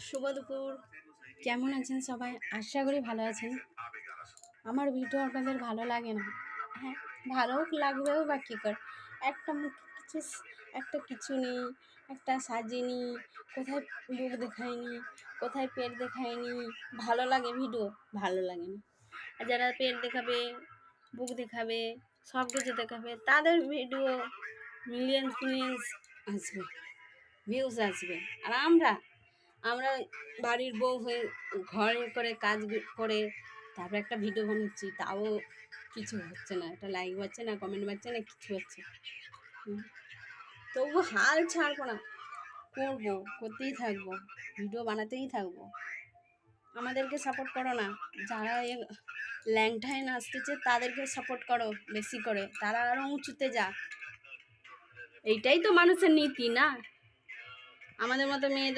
শুভ দুপুর। কেমন আছেন সবাই? আশা করি ভালো আছেন। আমার ভিডিও আপনাদের ভালো লাগে না? হ্যাঁ, ভালোও লাগবেও বা কী করে? একটা মুখে কিছু নেই, একটা সাজিনি, কোথায় বুক দেখায়নি, কোথায় পেট দেখায়নি, ভালো লাগে ভিডিও? ভালো লাগে না। আর যারা পেট দেখাবে, বুক দেখাবে, সব কিছু দেখাবে, তাদের ভিডিও মিলিয়ন্স আসবে, ভিউজ আসবে। আর আমরা আমরা বাড়ির বউ হয়ে ঘরে করে কাজ করে তারপরে একটা ভিডিও বানাচ্ছি, তাও কিছু হচ্ছে না, একটা লাইক পাচ্ছে না, কমেন্ট পাচ্ছে না, কিছু হচ্ছে। তবু হাল ছাড়বো না, করবো, করতেই থাকবো, ভিডিও বানাতেই থাকবো। আমাদেরকে সাপোর্ট করো না, যারা ল্যাংটায় নাচতেছে তাদেরকে সাপোর্ট করো বেশি করে, তারা আরও উঁচুতে যাক। এইটাই তো মানুষের নীতি না? আমাদের মতো মেয়েদের